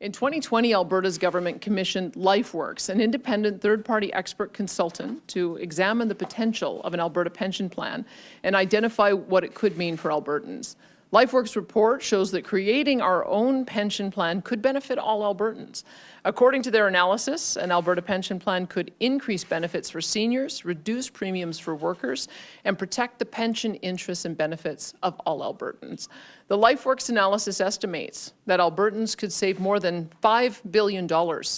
In 2020, Alberta's government commissioned LifeWorks, an independent third-party expert consultant, to examine the potential of an Alberta pension plan and identify what it could mean for Albertans. LifeWorks' report shows that creating our own pension plan could benefit all Albertans. According to their analysis, an Alberta pension plan could increase benefits for seniors, reduce premiums for workers, and protect the pension interests and benefits of all Albertans. The LifeWorks analysis estimates that Albertans could save more than $5 billion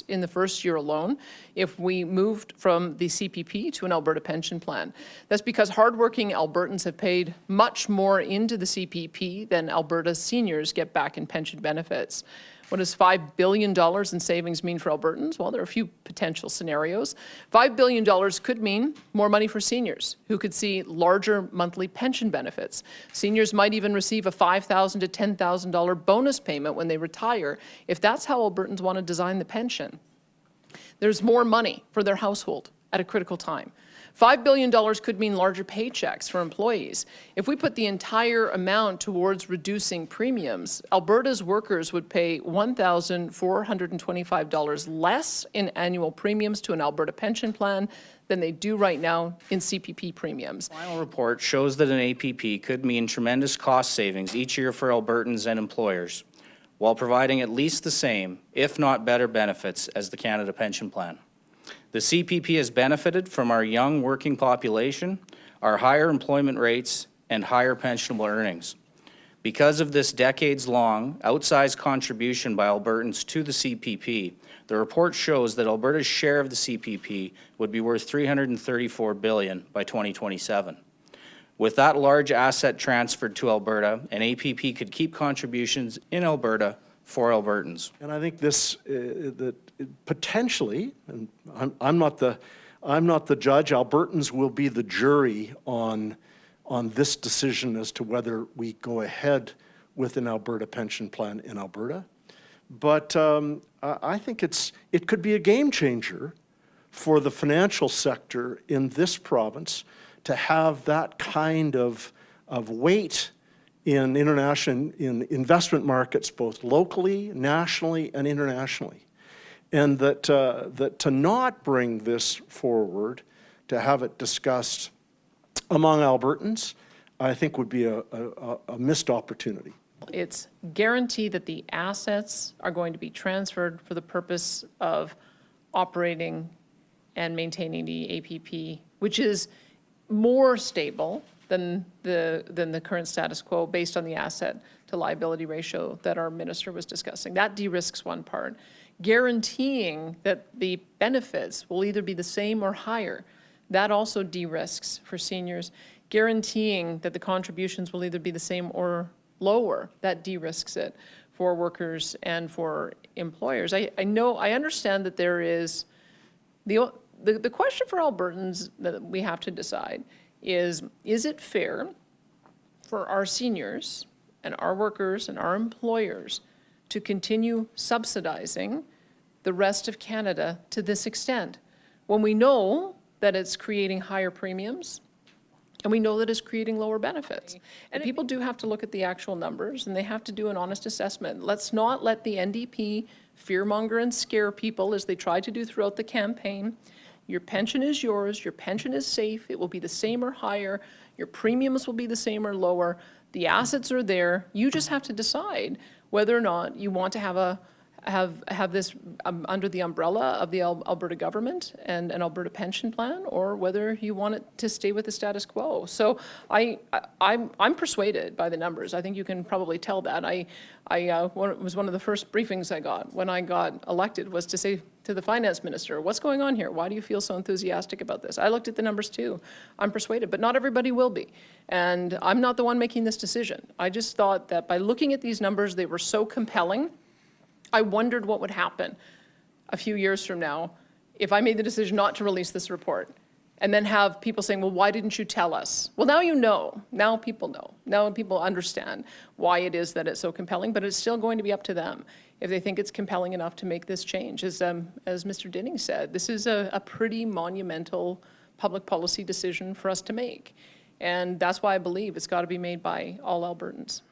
in the first year alone if we moved from the CPP to an Alberta pension plan. That's because hardworking Albertans have paid much more into the CPP than Alberta's seniors get back in pension benefits. What does $5 billion in savings mean for Albertans? Well, there are a few potential scenarios. $5 billion could mean more money for seniors who could see larger monthly pension benefits. Seniors might even receive a $5,000 to $10,000 bonus payment when they retire, if that's how Albertans want to design the pension. There's more money for their household at a critical time. $5 billion could mean larger paychecks for employees. If we put the entire amount towards reducing premiums, Alberta's workers would pay $1,425 less in annual premiums to an Alberta pension plan than they do right now in CPP premiums. The final report shows that an APP could mean tremendous cost savings each year for Albertans and employers, while providing at least the same, if not better, benefits as the Canada Pension Plan. The CPP has benefited from our young working population, our higher employment rates, and higher pensionable earnings. Because of this decades-long outsized contribution by Albertans to the CPP, the report shows that Alberta's share of the CPP would be worth $334 billion by 2027. With that large asset transferred to Alberta, an APP could keep contributions in Alberta for Albertans. And I think this, that potentially, and I'm not the judge, Albertans will be the jury on this decision as to whether we go ahead with an Alberta pension plan in Alberta. But I think it could be a game changer for the financial sector in this province to have that kind of weight in investment markets, both locally, nationally, and internationally. And that to not bring this forward, to have it discussed among Albertans, I think would be a missed opportunity. It's guaranteed that the assets are going to be transferred for the purpose of operating and maintaining the APP, which is more stable than the current status quo based on the asset to liability ratio that our minister was discussing. That de-risks one part. Guaranteeing that the benefits will either be the same or higher, that also de-risks for seniors. Guaranteeing that the contributions will either be the same or lower, that de-risks it for workers and for employers. I understand that there is, the question for Albertans that we have to decide is it fair for our seniors and our workers and our employers to continue subsidizing the rest of Canada to this extent, when we know that it's creating higher premiums and we know that it's creating lower benefits? And people do have to look at the actual numbers and they have to do an honest assessment. Let's not let the NDP fearmonger and scare people as they tried to do throughout the campaign. Your pension is yours, your pension is safe, it will be the same or higher, your premiums will be the same or lower, the assets are there. You just have to decide whether or not you want to have this under the umbrella of the Alberta government and an Alberta pension plan, or whether you want it to stay with the status quo. So I'm persuaded by the numbers. I think you can probably tell that. It was one of the first briefings I got when I got elected, was to say to the finance minister, what's going on here? Why do you feel so enthusiastic about this? I looked at the numbers too. I'm persuaded, but not everybody will be. And I'm not the one making this decision. I just thought that by looking at these numbers, they were so compelling. I wondered what would happen a few years from now if I made the decision not to release this report, and then have people saying, well, why didn't you tell us? Well, now you know. Now people know. Now people understand why it is that it's so compelling, but it's still going to be up to them if they think it's compelling enough to make this change. As Mr. Dinning said, this is a pretty monumental public policy decision for us to make. And that's why I believe it's got to be made by all Albertans.